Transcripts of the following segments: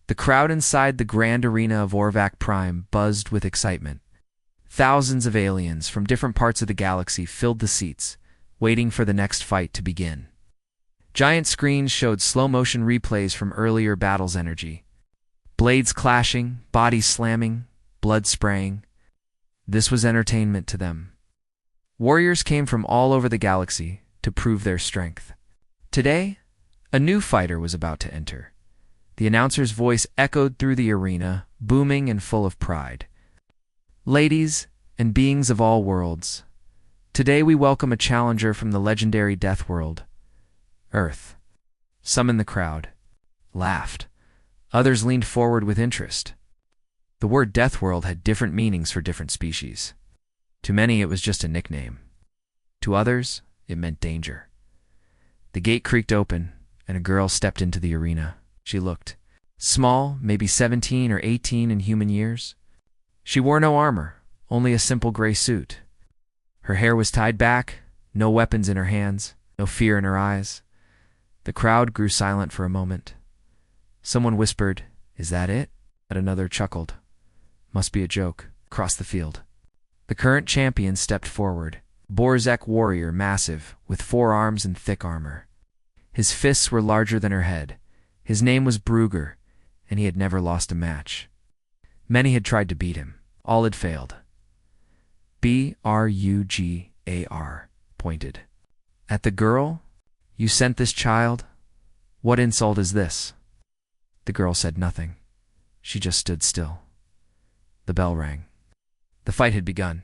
The crowd inside the grand arena of Orvac Prime buzzed with excitement. Thousands of aliens from different parts of the galaxy filled the seats, waiting for the next fight to begin. Giant screens showed slow-motion replays from earlier battles' energy. Blades clashing, bodies slamming, blood spraying. This was entertainment to them. Warriors came from all over the galaxy to prove their strength. Today, a new fighter was about to enter. The announcer's voice echoed through the arena, booming and full of pride. Ladies and beings of all worlds, today we welcome a challenger from the legendary Deathworld, Earth. Some in the crowd laughed. Others leaned forward with interest. The word Deathworld had different meanings for different species. To many it was just a nickname. To others, it meant danger. The gate creaked open, and a girl stepped into the arena. She looked small, maybe 17 or 18 in human years. She wore no armor, only a simple gray suit. Her hair was tied back, no weapons in her hands, no fear in her eyes. The crowd grew silent for a moment. Someone whispered, "Is that it?" And another chuckled. "Must be a joke." Across the field, the current champion stepped forward. Borzek warrior, massive, with 4 arms and thick armor. His fists were larger than her head. His name was Brugger, and he had never lost a match. Many had tried to beat him. All had failed. Bruggar pointed. "At the girl? You sent this child? What insult is this?" The girl said nothing. She just stood still. The bell rang. The fight had begun.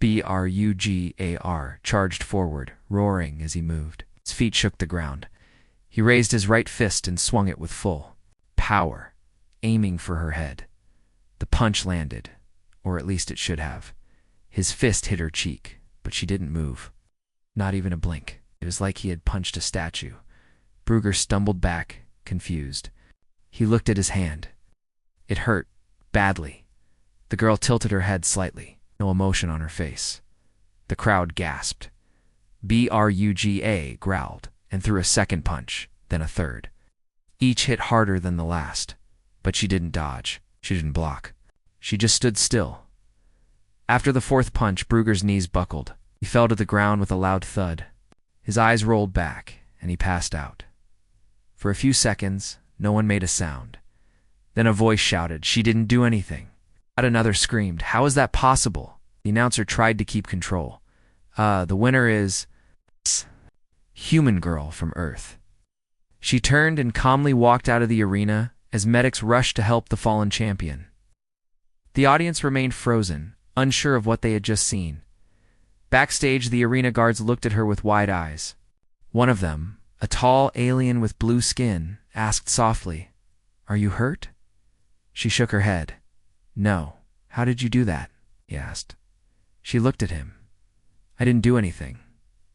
Bruggar charged forward, roaring as he moved. His feet shook the ground. He raised his right fist and swung it with full power, aiming for her head. The punch landed, or at least it should have. His fist hit her cheek, but she didn't move. Not even a blink. It was like he had punched a statue. Brugger stumbled back, confused. He looked at his hand. It hurt, badly. The girl tilted her head slightly, no emotion on her face. The crowd gasped. Brugga growled and threw a second punch, then a third. Each hit harder than the last, but she didn't dodge. She didn't block. She just stood still. After the 4th punch, Brugger's knees buckled. He fell to the ground with a loud thud. His eyes rolled back, and he passed out. For a few seconds, no one made a sound. Then a voice shouted, "She didn't do anything." Another screamed, "How is that possible?" The announcer tried to keep control. The winner is human girl from Earth." She turned and calmly walked out of the arena as medics rushed to help the fallen champion. The audience remained frozen, unsure of what they had just seen. Backstage, the arena guards looked at her with wide eyes. One of them, a tall alien with blue skin, asked softly, "Are you hurt?" She shook her head. "No. How did you do that?" he asked. She looked at him. "I didn't do anything.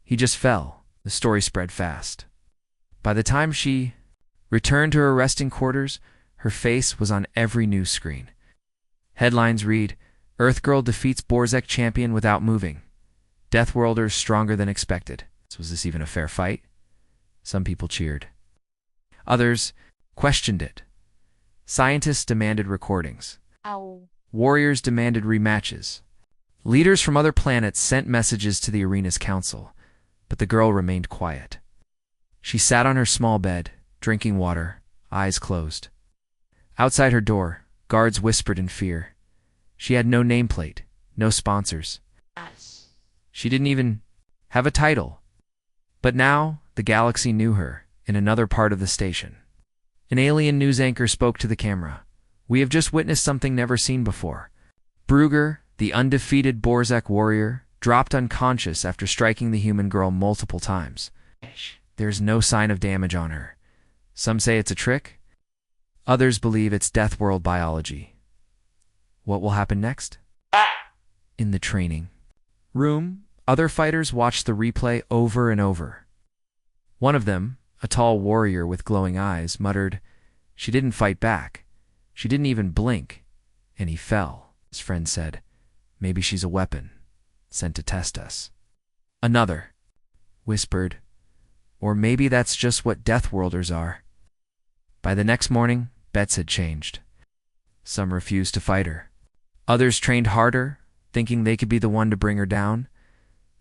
He just fell." The story spread fast. By the time she returned to her resting quarters, her face was on every news screen. Headlines read, "Earth Girl defeats Borzek champion without moving. Deathworlder's stronger than expected." Was this even a fair fight? Some people cheered. Others questioned it. Scientists demanded recordings. Ow. Warriors demanded rematches. Leaders from other planets sent messages to the arena's council, but the girl remained quiet. She sat on her small bed, drinking water, eyes closed. Outside her door, guards whispered in fear. She had no nameplate, no sponsors. She didn't even have a title. But now, the galaxy knew her, in another part of the station. An alien news anchor spoke to the camera. "We have just witnessed something never seen before. Brugger, the undefeated Borzek warrior, dropped unconscious after striking the human girl multiple times. There's no sign of damage on her. Some say it's a trick. Others believe it's Deathworld biology." What will happen next? In the training room, other fighters watched the replay over and over. One of them, a tall warrior with glowing eyes, muttered, "She didn't fight back. She didn't even blink. And he fell." His friend said, "Maybe she's a weapon, sent to test us." Another whispered, "Or maybe that's just what Deathworlders are." By the next morning, Bets had changed. Some refused to fight her. Others trained harder, thinking they could be the one to bring her down.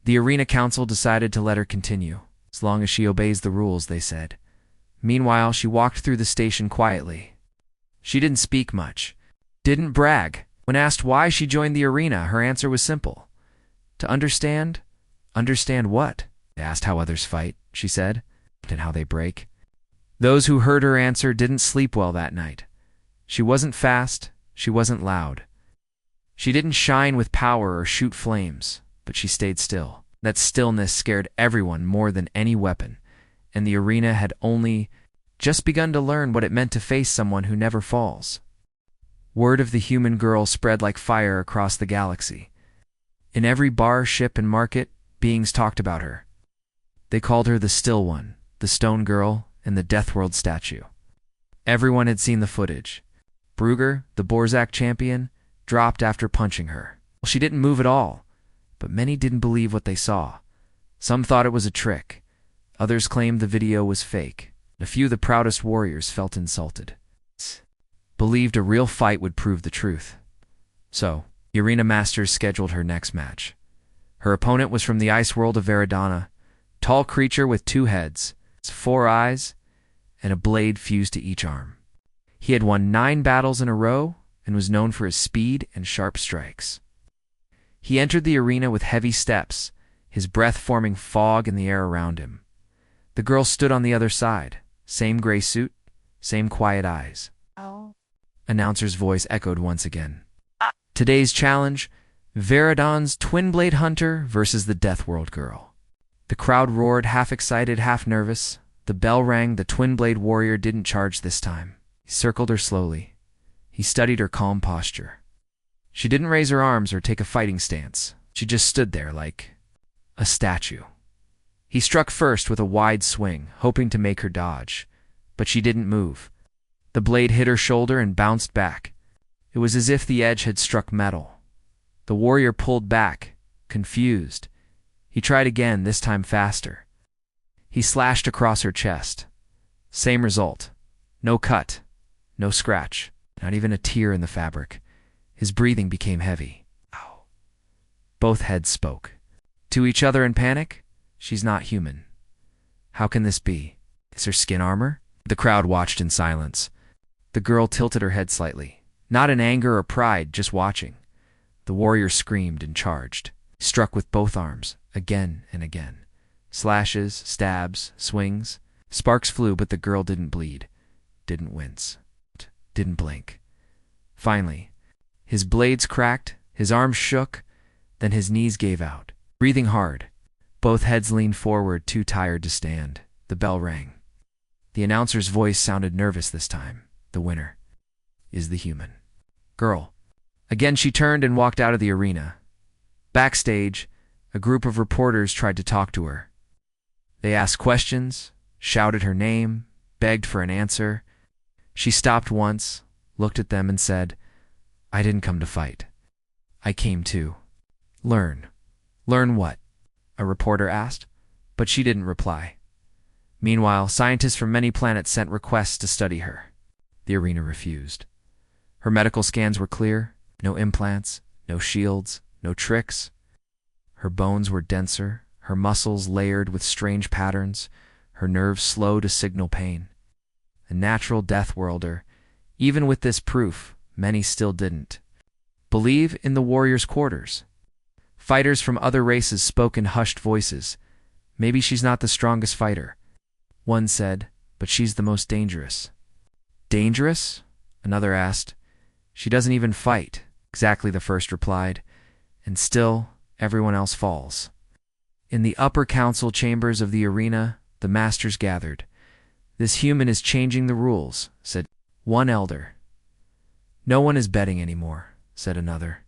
The arena council decided to let her continue, as long as she obeys the rules, they said. Meanwhile, she walked through the station quietly. She didn't speak much, didn't brag. When asked why she joined the arena, her answer was simple. To understand? Understand what? They asked how others fight, she said, and how they break. Those who heard her answer didn't sleep well that night. She wasn't fast, she wasn't loud. She didn't shine with power or shoot flames, but she stayed still. That stillness scared everyone more than any weapon, and the arena had only just begun to learn what it meant to face someone who never falls. Word of the human girl spread like fire across the galaxy. In every bar, ship, and market, beings talked about her. They called her the Still One, the Stone Girl, and the Deathworld statue. Everyone had seen the footage. Brugger, the Borzak champion, dropped after punching her. Well, she didn't move at all, but many didn't believe what they saw. Some thought it was a trick. Others claimed the video was fake. A few of the proudest warriors felt insulted. Believed a real fight would prove the truth. So, the Arena Masters scheduled her next match. Her opponent was from the ice world of Veridana, tall creature with 2 heads, 4 eyes, and a blade fused to each arm. He had won 9 battles in a row and was known for his speed and sharp strikes. He entered the arena with heavy steps, his breath forming fog in the air around him. The girl stood on the other side, same gray suit, same quiet eyes. Oh. Announcer's voice echoed once again. Today's challenge, Veridon's Twin Blade Hunter versus the Deathworld Girl. The crowd roared, half excited, half nervous. The bell rang. The Twin Blade warrior didn't charge this time. He circled her slowly. He studied her calm posture. She didn't raise her arms or take a fighting stance. She just stood there like a statue. He struck first with a wide swing, hoping to make her dodge, but she didn't move. The blade hit her shoulder and bounced back. It was as if the edge had struck metal. The warrior pulled back, confused. He tried again, this time faster. He slashed across her chest. Same result. No cut, no scratch, not even a tear in the fabric. His breathing became heavy. Ow. Both heads spoke. To each other in panic, she's not human. How can this be? Is her skin armor? The crowd watched in silence. The girl tilted her head slightly. Not in anger or pride, just watching. The warrior screamed and charged. Struck with both arms, again and again. Slashes, stabs, swings. Sparks flew, but the girl didn't bleed, didn't wince, didn't blink. Finally, his blades cracked, his arms shook, then his knees gave out. Breathing hard, both heads leaned forward, too tired to stand. The bell rang. The announcer's voice sounded nervous this time. The winner is the human girl. Again she turned and walked out of the arena. Backstage, a group of reporters tried to talk to her. They asked questions, shouted her name, begged for an answer. She stopped once, looked at them and said, "I didn't come to fight. I came to learn." "Learn what?" a reporter asked, but she didn't reply. Meanwhile, scientists from many planets sent requests to study her. The arena refused. Her medical scans were clear, no implants, no shields, no tricks. Her bones were denser, her muscles layered with strange patterns, her nerves slow to signal pain. A natural Deathworlder. Even with this proof, many still didn't believe in the warrior's quarters. Fighters from other races spoke in hushed voices. "Maybe she's not the strongest fighter," one said, "but she's the most dangerous." "Dangerous?" another asked. "She doesn't even fight," exactly the first replied, and still everyone else falls. In the upper council chambers of the arena, the masters gathered. "This human is changing the rules," said one elder. "No one is betting anymore," said another.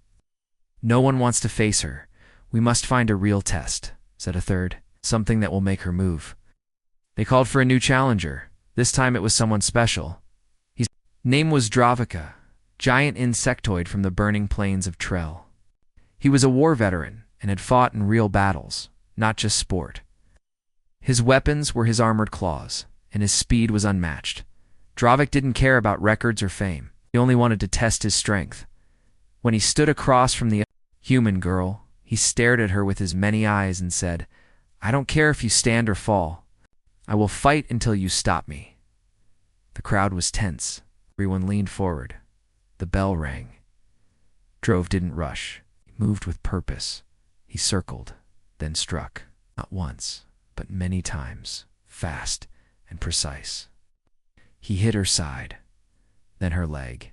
"No one wants to face her. We must find a real test," said a third. "Something that will make her move." They called for a new challenger. This time it was someone special. His name was Dravika, giant insectoid from the burning plains of Trell. He was a war veteran and had fought in real battles, not just sport. His weapons were his armored claws, and his speed was unmatched. Dravik didn't care about records or fame. He only wanted to test his strength. When he stood across from the human girl, he stared at her with his many eyes and said, "I don't care if you stand or fall. I will fight until you stop me." The crowd was tense. Everyone leaned forward. The bell rang. Drove didn't rush. He moved with purpose. He circled, then struck. Not once, but many times, fast and precise. He hit her side, then her leg,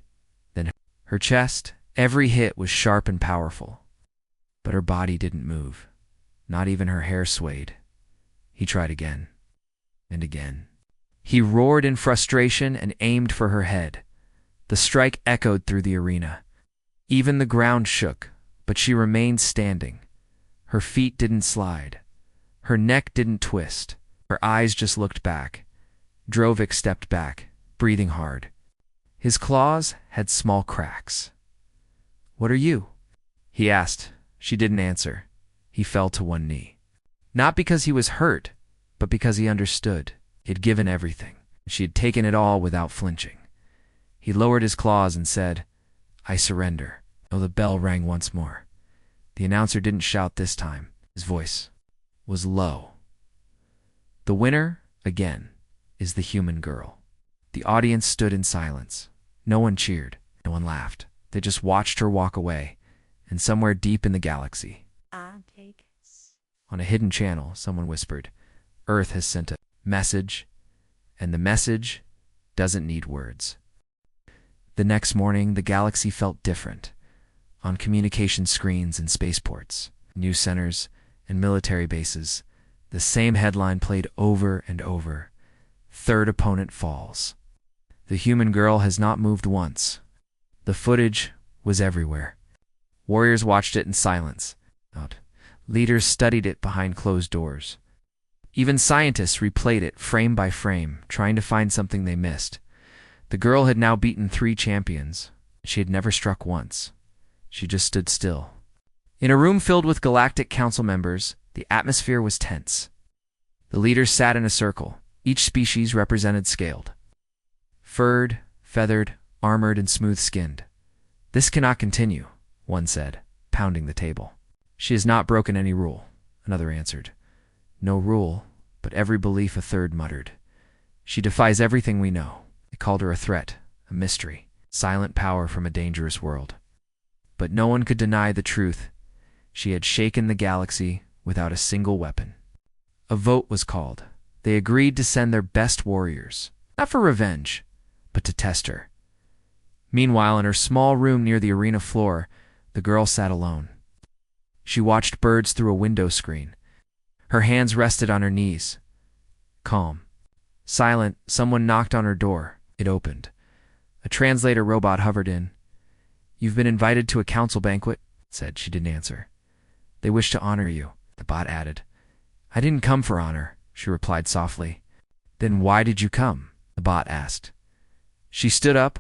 then her chest. Every hit was sharp and powerful. But her body didn't move. Not even her hair swayed. He tried again, and again. He roared in frustration and aimed for her head. The strike echoed through the arena. Even the ground shook, but she remained standing. Her feet didn't slide. Her neck didn't twist. Her eyes just looked back. Dravik stepped back, breathing hard. His claws had small cracks. "What are you?" he asked. She didn't answer. He fell to one knee. Not because he was hurt, but because he understood. He had given everything. She had taken it all without flinching. He lowered his claws and said, "I surrender." Oh, the bell rang once more. The announcer didn't shout this time. His voice was low. "The winner, again, is the human girl." The audience stood in silence. No one cheered. No one laughed. They just watched her walk away, and somewhere deep in the galaxy, on a hidden channel, someone whispered, "Earth has sent a message, and the message doesn't need words." The next morning, the galaxy felt different. On communication screens and spaceports, news centers, and military bases, the same headline played over and over: "Third opponent falls." The human girl has not moved once. The footage was everywhere. Warriors watched it in silence. Leaders studied it behind closed doors. Even scientists replayed it frame by frame, trying to find something they missed. The girl had now beaten 3 champions. She had never struck once. She just stood still. In a room filled with Galactic Council members, the atmosphere was tense. The leaders sat in a circle. Each species represented scaled. Furred, feathered, armored, and smooth-skinned. "This cannot continue," one said, pounding the table. "She has not broken any rule," another answered. "No rule, but every belief," a third muttered. "She defies everything we know." They called her a threat, a mystery, silent power from a dangerous world. But no one could deny the truth. She had shaken the galaxy without a single weapon. A vote was called. They agreed to send their best warriors, not for revenge, but to test her. Meanwhile, in her small room near the arena floor, the girl sat alone. She watched birds through a window screen. Her hands rested on her knees. Calm. Silent, someone knocked on her door. It opened. A translator robot hovered in. "You've been invited to a council banquet," said. She didn't answer. "They wish to honor you," the bot added. "I didn't come for honor," she replied softly. "Then why did you come?" the bot asked. She stood up,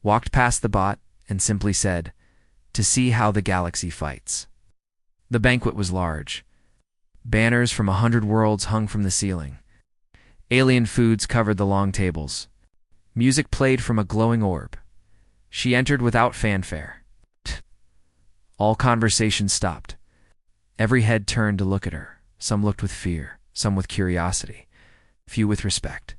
walked past the bot, and simply said, "To see how the galaxy fights." The banquet was large. Banners from 100 worlds hung from the ceiling. Alien foods covered the long tables. Music played from a glowing orb. She entered without fanfare. All conversation stopped. Every head turned to look at her. Some looked with fear, some with curiosity, few with respect.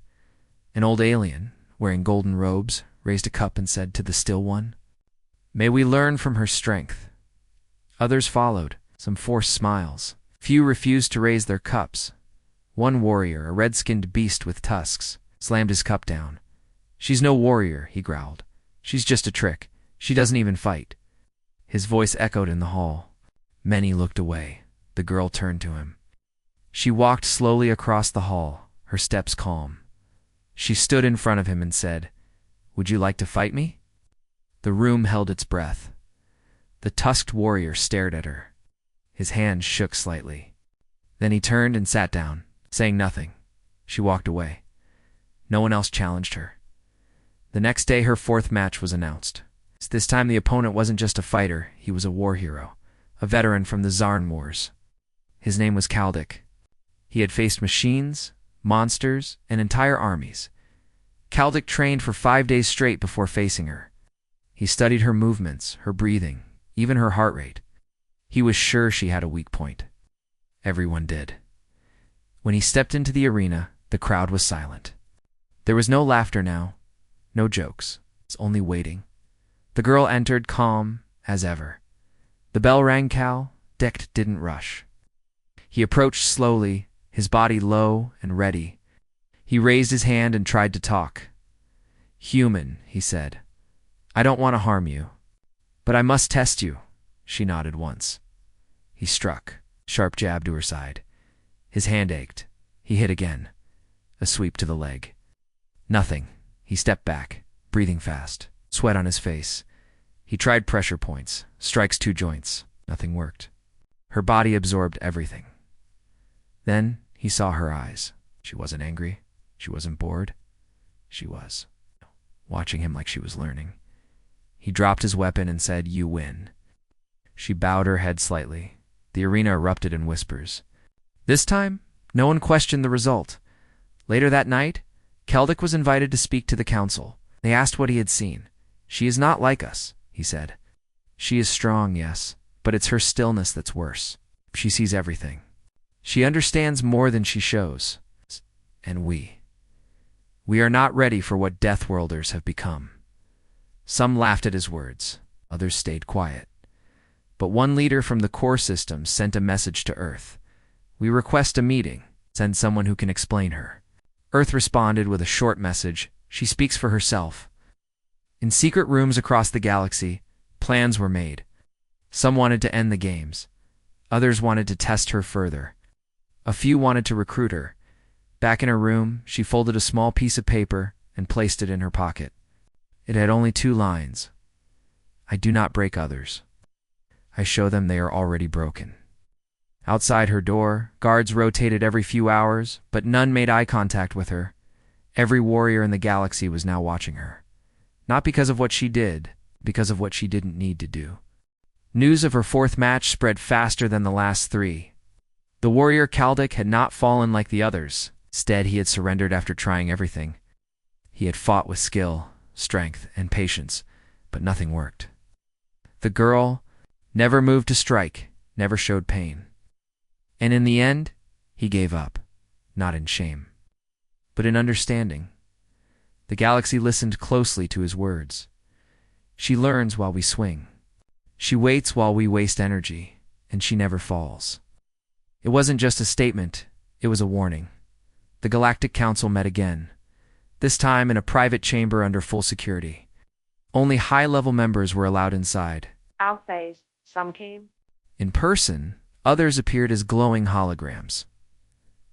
An old alien, wearing golden robes, raised a cup and said to the still one, "May we learn from her strength." Others followed, some forced smiles. Few refused to raise their cups. One warrior, a red-skinned beast with tusks, slammed his cup down. "She's no warrior," he growled. "She's just a trick. She doesn't even fight." His voice echoed in the hall. Many looked away. The girl turned to him. She walked slowly across the hall, her steps calm. She stood in front of him and said, "Would you like to fight me?" The room held its breath. The tusked warrior stared at her. His hand shook slightly. Then he turned and sat down, saying nothing. She walked away. No one else challenged her. The next day, her 4th match was announced. This time the opponent wasn't just a fighter, he was a war hero, a veteran from the Zarn Wars. His name was Kaldic. He had faced machines, monsters, and entire armies. Kaldek trained for 5 days straight before facing her. He studied her movements, her breathing, even her heart rate. He was sure she had a weak point. Everyone did. When he stepped into the arena, the crowd was silent. There was no laughter now, no jokes. It's only waiting. The girl entered, calm as ever. The bell rang. Kaldek didn't rush. He approached slowly, his body low and ready. He raised his hand and tried to talk. "Human," he said. "I don't want to harm you, but I must test you." She nodded once. He struck, sharp jab to her side. His hand ached. He hit again. A sweep to the leg. Nothing. He stepped back, breathing fast, sweat on his face. He tried pressure points, strikes 2 joints. Nothing worked. Her body absorbed everything. Then he saw her eyes. She wasn't angry. She wasn't bored. She was watching him like she was learning. He dropped his weapon and said, "You win." She bowed her head slightly. The arena erupted in whispers. This time, no one questioned the result. Later that night, Kaldek was invited to speak to the council. They asked what he had seen. "She is not like us," he said. "She is strong, yes, but it's her stillness that's worse. She sees everything. She understands more than she shows. And we are not ready for what Deathworlders have become." Some laughed at his words. Others stayed quiet. But one leader from the core system sent a message to Earth. "We request a meeting. Send someone who can explain her." Earth responded with a short message. "She speaks for herself." In secret rooms across the galaxy, plans were made. Some wanted to end the games. Others wanted to test her further. A few wanted to recruit her. Back in her room, she folded a small piece of paper and placed it in her pocket. It had only 2 lines. "I do not break others. I show them they are already broken." Outside her door, guards rotated every few hours, but none made eye contact with her. Every warrior in the galaxy was now watching her. Not because of what she did, because of what she didn't need to do. News of her 4th match spread faster than the last 3. The warrior Kaldek had not fallen like the others. Instead, he had surrendered after trying everything. He had fought with skill, strength, and patience, but nothing worked. The girl never moved to strike, never showed pain. And in the end, he gave up, not in shame, but in understanding. The galaxy listened closely to his words. She learns while we swing. She waits while we waste energy, and she never falls. It wasn't just a statement, it was a warning. The Galactic Council met again, this time in a private chamber under full security. Only high-level members were allowed inside. Outphase, some came. In person, others appeared as glowing holograms.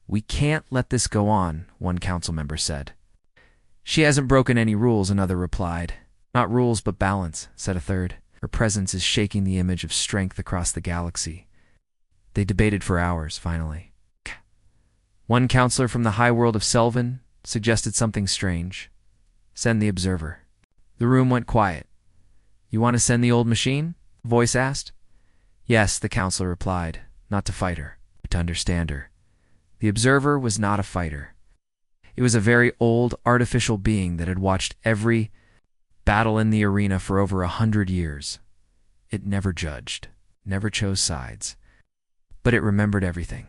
"We can't let this go on," one council member said. "She hasn't broken any rules," another replied. "Not rules, but balance," said a third. "Her presence is shaking the image of strength across the galaxy." They debated for hours, finally. One counselor from the high world of Selvin suggested something strange. "Send the observer." The room went quiet. "You want to send the old machine?" a voice asked. "Yes," the counselor replied, "not to fight her, but to understand her." The observer was not a fighter. It was a very old, artificial being that had watched every battle in the arena for over 100 years. It never judged, never chose sides, but it remembered everything.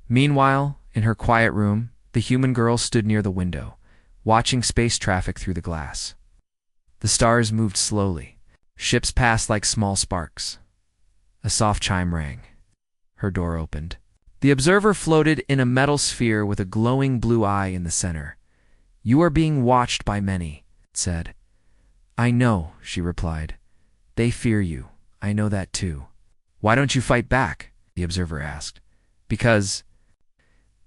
Meanwhile, in her quiet room, the human girl stood near the window, watching space traffic through the glass. The stars moved slowly. Ships passed like small sparks. A soft chime rang. Her door opened. The observer floated in a metal sphere with a glowing blue eye in the center. "You are being watched by many," it said. "I know," she replied. "They fear you. I know that too." "Why don't you fight back?" the observer asked. "Because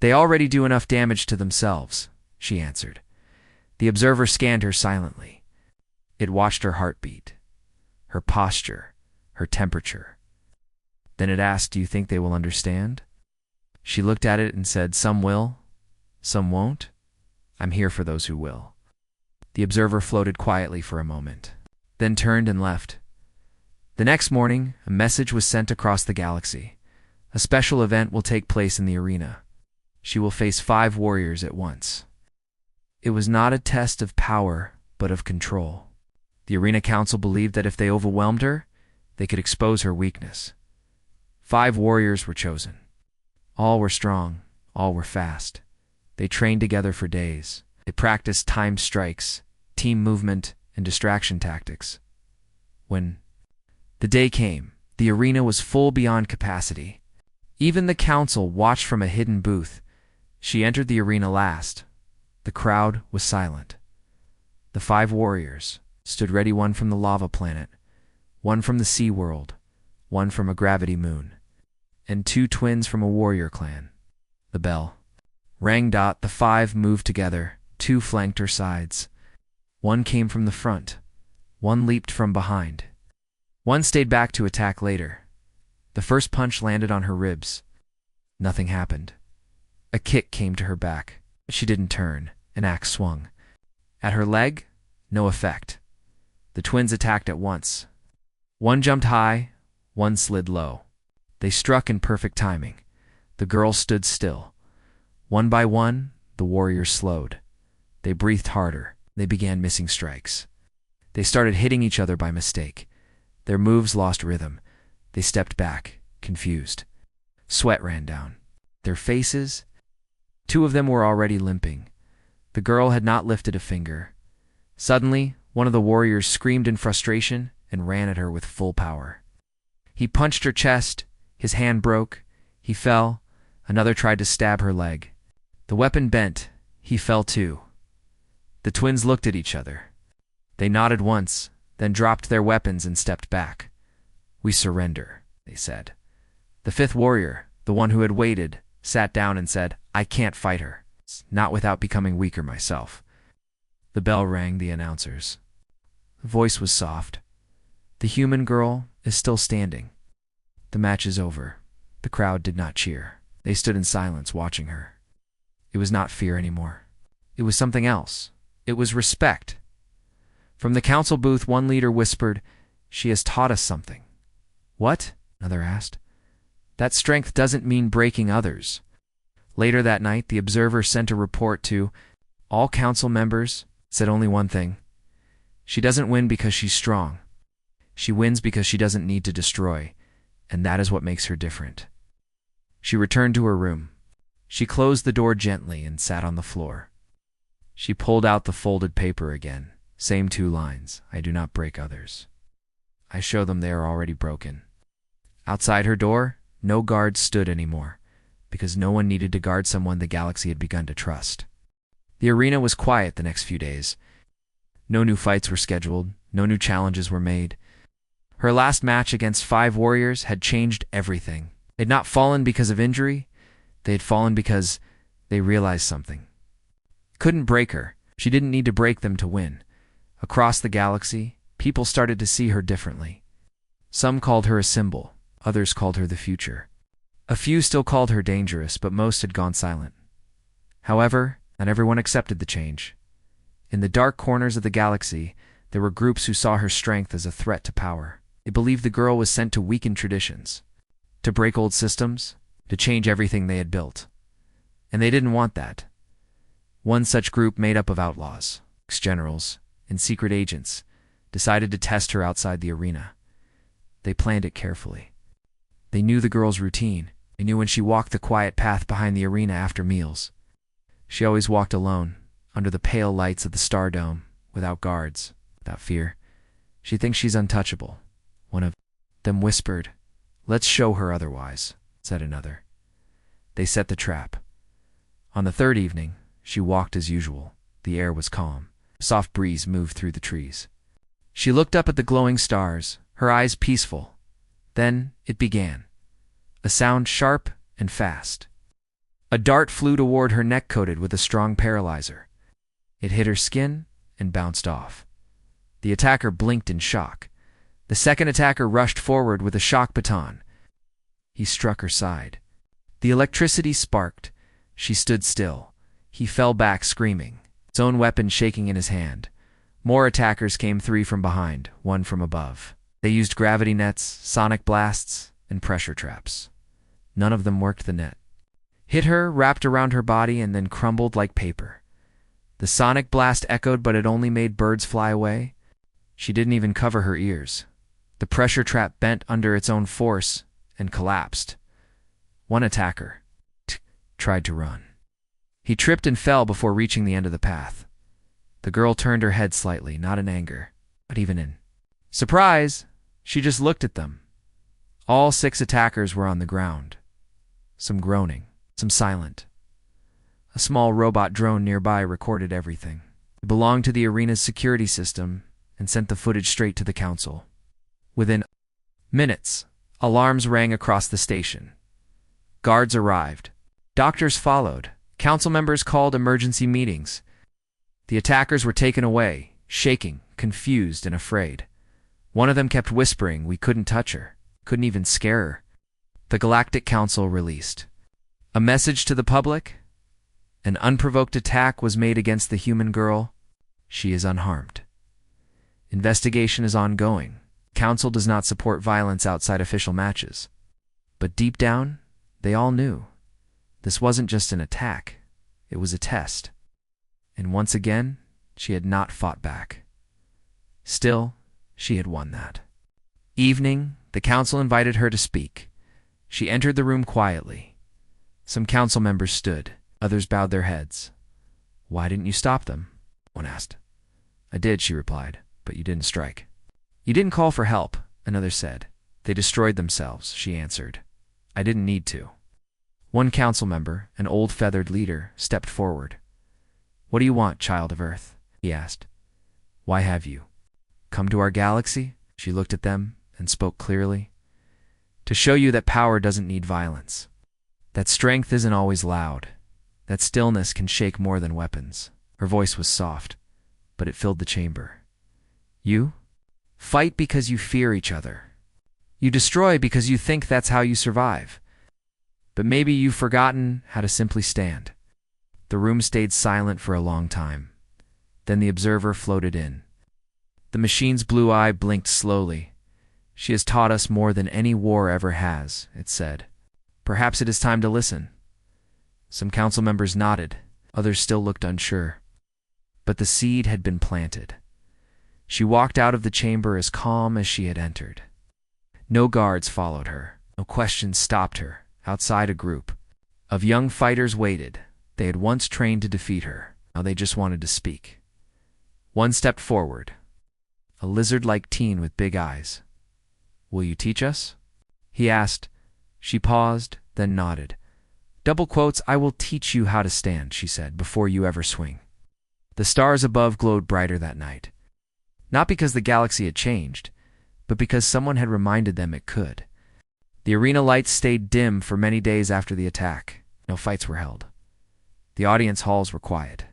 they already do enough damage to themselves," she answered. The observer scanned her silently. It watched her heartbeat, her posture, her temperature. Then it asked, "Do you think they will understand?" She looked at it and said, "Some will, some won't. I'm here for those who will." The observer floated quietly for a moment, then turned and left. The next morning, a message was sent across the galaxy. A special event will take place in the arena. She will face 5 warriors at once. It was not a test of power, but of control. The Arena Council believed that if they overwhelmed her, they could expose her weakness. 5 warriors were chosen. All were strong, all were fast. They trained together for days. They practiced timed strikes, team movement, and distraction tactics. When the day came, the arena was full beyond capacity. Even the council watched from a hidden booth. She entered the arena last. The crowd was silent. The 5 warriors stood ready, one from the lava planet, one from the sea world, one from a gravity moon, and 2 twins from a warrior clan. The bell rang. The 5 moved together. 2 flanked her sides. 1 came from the front. 1 leaped from behind. 1 stayed back to attack later. The first punch landed on her ribs. Nothing happened. A kick came to her back. She didn't turn. An axe swung. At her leg, no effect. The twins attacked at once. 1 jumped high, 1 slid low. They struck in perfect timing. The girl stood still. One by one, the warriors slowed. They breathed harder. They began missing strikes. They started hitting each other by mistake. Their moves lost rhythm. They stepped back, confused. Sweat ran down their faces. 2 of them were already limping. The girl had not lifted a finger. Suddenly, one of the warriors screamed in frustration and ran at her with full power. He punched her chest. His hand broke. He fell. Another tried to stab her leg. The weapon bent. He fell too. The twins looked at each other. They nodded once, then dropped their weapons and stepped back. "We surrender," they said. The 5th warrior, the one who had waited, sat down and said, "I can't fight her, not without becoming weaker myself." The bell rang. The announcers. The voice was soft. "The human girl is still standing. The match is over." The crowd did not cheer. They stood in silence watching her. It was not fear anymore. It was something else. It was respect. From the council booth, one leader whispered, "She has taught us something." "What?" another asked. "That strength doesn't mean breaking others." Later that night, the observer sent a report to all council members, said only one thing. "She doesn't win because she's strong. She wins because she doesn't need to destroy, and that is what makes her different." She returned to her room. She closed the door gently and sat on the floor. She pulled out the folded paper again. Same 2 lines. "I do not break others. I show them they are already broken." Outside her door, no guards stood anymore, because no one needed to guard someone the galaxy had begun to trust. The arena was quiet the next few days. No new fights were scheduled. No new challenges were made. Her last match against 5 warriors had changed everything. They had not fallen because of injury. They had fallen because they realized something. Couldn't break her. She didn't need to break them to win. Across the galaxy, people started to see her differently. Some called her a symbol. Others called her the future. A few still called her dangerous, but most had gone silent. However, not everyone accepted the change. In the dark corners of the galaxy, there were groups who saw her strength as a threat to power. They believed the girl was sent to weaken traditions, to break old systems, to change everything they had built. And they didn't want that. One such group, made up of outlaws, ex-generals, and secret agents, decided to test her outside the arena. They planned it carefully. They knew the girl's routine. They knew when she walked the quiet path behind the arena after meals. She always walked alone, under the pale lights of the Star Dome, without guards, without fear. She thinks she's untouchable. One of them whispered, "Let's show her otherwise," said another. They set the trap. On the 3rd evening, she walked as usual. The air was calm. A soft breeze moved through the trees. She looked up at the glowing stars, her eyes peaceful. Then it began. A sound sharp and fast. A dart flew toward her, neck coated with a strong paralyzer. It hit her skin and bounced off. The attacker blinked in shock. The second attacker rushed forward with a shock baton. He struck her side. The electricity sparked. She stood still. He fell back screaming, his own weapon shaking in his hand. More attackers came, 3 from behind, 1 from above. They used gravity nets, sonic blasts, and pressure traps. None of them worked. The net hit her, wrapped around her body, and then crumbled like paper. The sonic blast echoed, but it only made birds fly away. She didn't even cover her ears. The pressure trap bent under its own force and collapsed. One attacker tried to run. He tripped and fell before reaching the end of the path. The girl turned her head slightly, not in anger, but even in surprise. She just looked at them. All 6 attackers were on the ground. Some groaning, some silent. A small robot drone nearby recorded everything. It belonged to the arena's security system and sent the footage straight to the council. Within minutes, alarms rang across the station. Guards arrived. Doctors followed. Council members called emergency meetings. The attackers were taken away, shaking, confused, and afraid. One of them kept whispering we couldn't touch her, couldn't even scare her. The Galactic Council released a message to the public. An unprovoked attack was made against the human girl. She is unharmed. Investigation is ongoing. Council does not support violence outside official matches. But deep down, they all knew. This wasn't just an attack. It was a test. And once again, she had not fought back. Still, she had won that. Evening, the council invited her to speak. She entered the room quietly. Some council members stood. Others bowed their heads. "Why didn't you stop them?" one asked. "I did," she replied, "but you didn't strike." "You didn't call for help," another said. "They destroyed themselves," she answered. "I didn't need to." One council member, an old feathered leader, stepped forward. "What do you want, child of Earth?" he asked. "Why have you come to our galaxy?" She looked at them and spoke clearly. "To show you that power doesn't need violence. That strength isn't always loud. That stillness can shake more than weapons." Her voice was soft, but it filled the chamber. "You fight because you fear each other. You destroy because you think that's how you survive. But maybe you've forgotten how to simply stand." The room stayed silent for a long time. Then the observer floated in. The machine's blue eye blinked slowly. "She has taught us more than any war ever has," it said. "Perhaps it is time to listen." Some council members nodded. Others still looked unsure. But the seed had been planted. She walked out of the chamber as calm as she had entered. No guards followed her. No questions stopped her. Outside, a group of young fighters waited. They had once trained to defeat her. Now they just wanted to speak. One stepped forward. A lizard-like teen with big eyes. "Will you teach us?" he asked. She paused, then nodded. "Double quotes, I will teach you how to stand," she said, "before you ever swing." The stars above glowed brighter that night. Not because the galaxy had changed, but because someone had reminded them it could. The arena lights stayed dim for many days after the attack. No fights were held. The audience halls were quiet.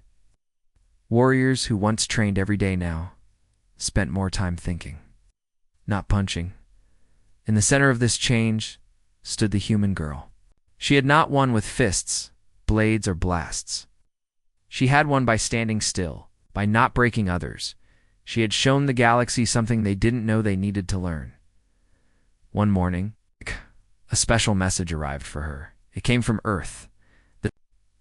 Warriors who once trained every day now spent more time thinking, not punching. In the center of this change stood the human girl. She had not won with fists, blades, or blasts. She had won by standing still, by not breaking others. She had shown the galaxy something they didn't know they needed to learn. One morning, a special message arrived for her. It came from Earth. The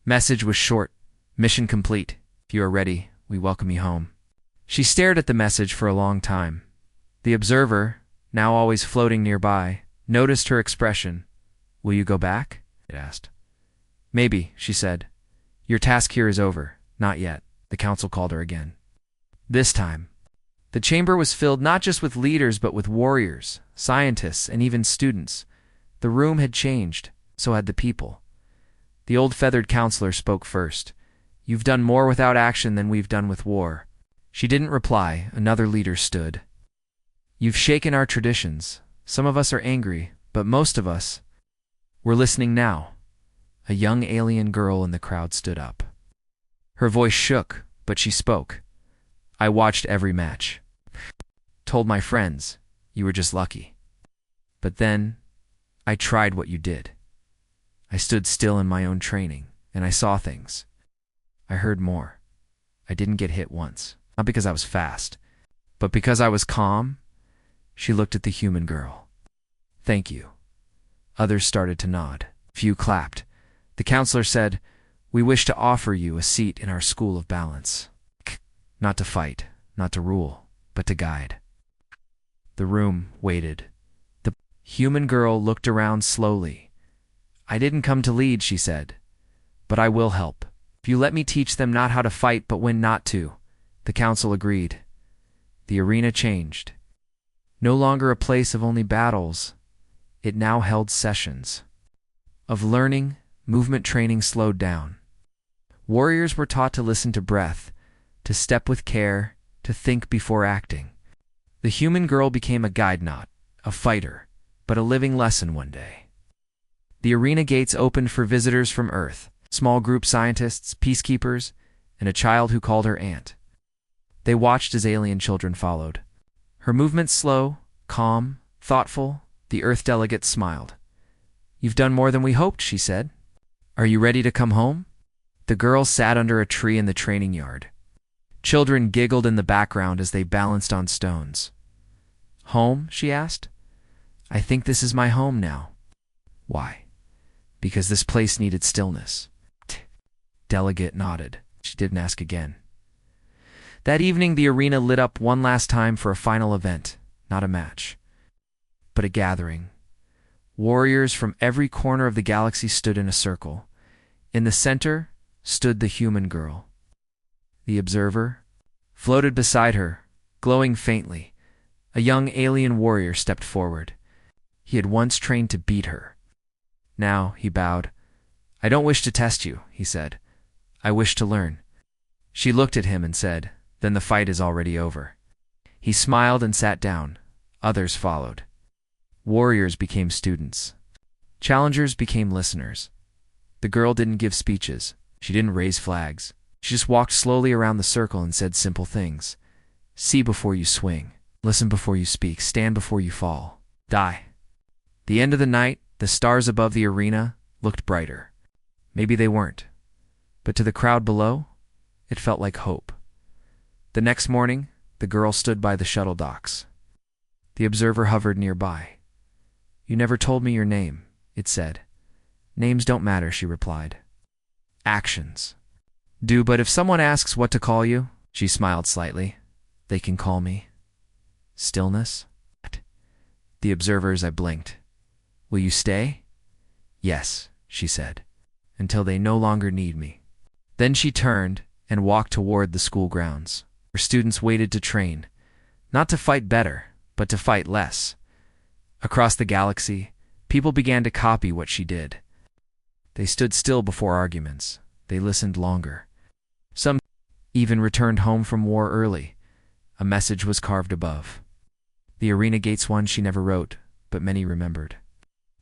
message was short. "Mission complete. If you are ready, we welcome you home." She stared at the message for a long time. The observer, now always floating nearby, noticed her expression. "Will you go back?" it asked. "Maybe," she said. "Your task here is over." "Not yet." The council called her again. This time, the chamber was filled not just with leaders but with warriors, scientists, and even students. The room had changed, so had the people. The old feathered counselor spoke first. "You've done more without action than we've done with war." She didn't reply. Another leader stood. "You've shaken our traditions. Some of us are angry, but most of us, we're listening now." A young alien girl in the crowd stood up. Her voice shook, but she spoke. "I watched every match. Told my friends, you were just lucky. But then, I tried what you did. I stood still in my own training, and I saw things. I heard more. I didn't get hit once, not because I was fast, but because I was calm." She looked at the human girl. "Thank you." Others started to nod. Few clapped. The counselor said, We wish to offer you a seat in our school of balance. Not to fight, not to rule, but to guide. The room waited. The human girl looked around slowly. I didn't come to lead, she said, but I will help. If you let me teach them not how to fight but when not to. The council agreed. The arena changed. No longer a place of only battles, it now held sessions. Of learning, movement training slowed down. Warriors were taught to listen to breath, to step with care, to think before acting. The human girl became a guide, not a fighter, but a living lesson one day. The arena gates opened for visitors from Earth, small group scientists, peacekeepers, and a child who called her aunt. They watched as alien children followed. Her movements slow, calm, thoughtful. The Earth delegate smiled. You've done more than we hoped, she said. Are you ready to come home? The girl sat under a tree in the training yard. Children giggled in the background as they balanced on stones. Home? She asked. I think this is my home now. Why? Because this place needed stillness. Delegate nodded. She didn't ask again. That evening, the arena lit up one last time for a final event, not a match, but a gathering. Warriors from every corner of the galaxy stood in a circle. In the center stood the human girl. The observer floated beside her, glowing faintly. A young alien warrior stepped forward. He had once trained to beat her. Now, he bowed. I don't wish to test you, he said. I wish to learn. She looked at him and said, then the fight is already over. He smiled and sat down. Others followed. Warriors became students. Challengers became listeners. The girl didn't give speeches. She didn't raise flags. She just walked slowly around the circle and said simple things. See before you swing. Listen before you speak. Stand before you fall. Die. The end of the night, the stars above the arena looked brighter. Maybe they weren't. But to the crowd below, it felt like hope. The next morning, the girl stood by the shuttle docks. The observer hovered nearby. You never told me your name, it said. Names don't matter, she replied. Actions do, but if someone asks what to call you, she smiled slightly, they can call me Stillness. The observers, I blinked. Will you stay? Yes, she said, until they no longer need me. Then she turned and walked toward the school grounds. Her students waited to train, not to fight better, but to fight less. Across the galaxy, people began to copy what she did. They stood still before arguments. They listened longer. Some even returned home from war early. A message was carved above. The arena gates one she never wrote, but many remembered.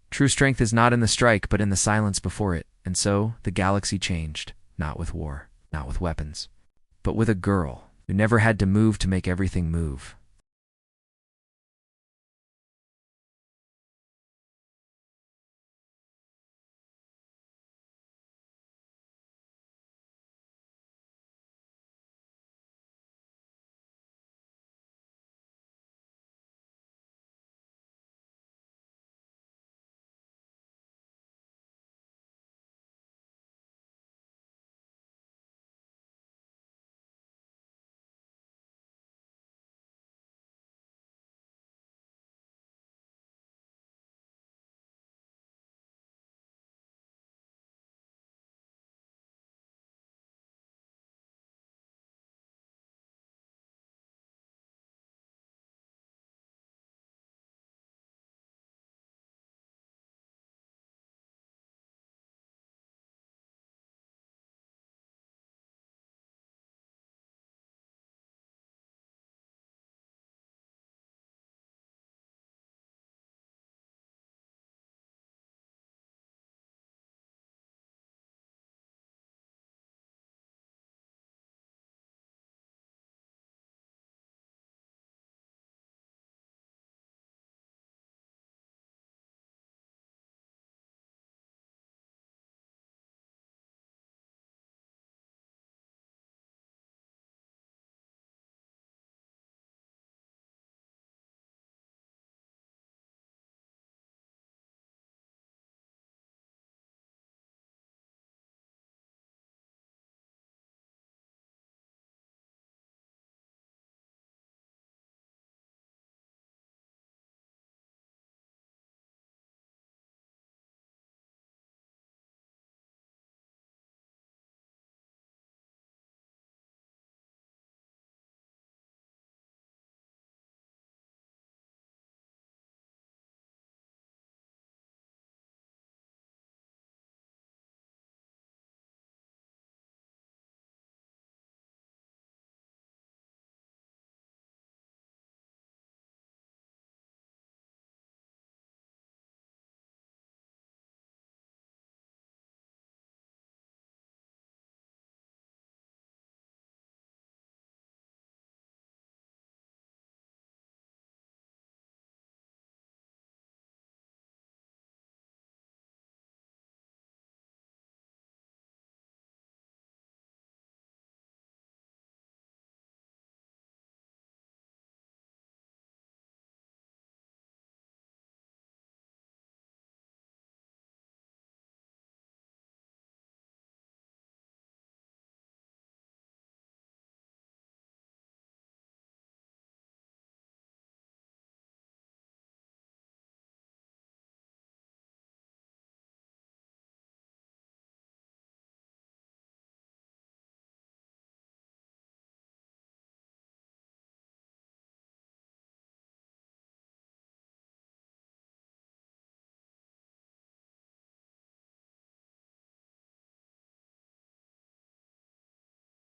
True strength is not in the strike, but in the silence before it. And so the galaxy changed, not with war, not with weapons, but with a girl who never had to move to make everything move.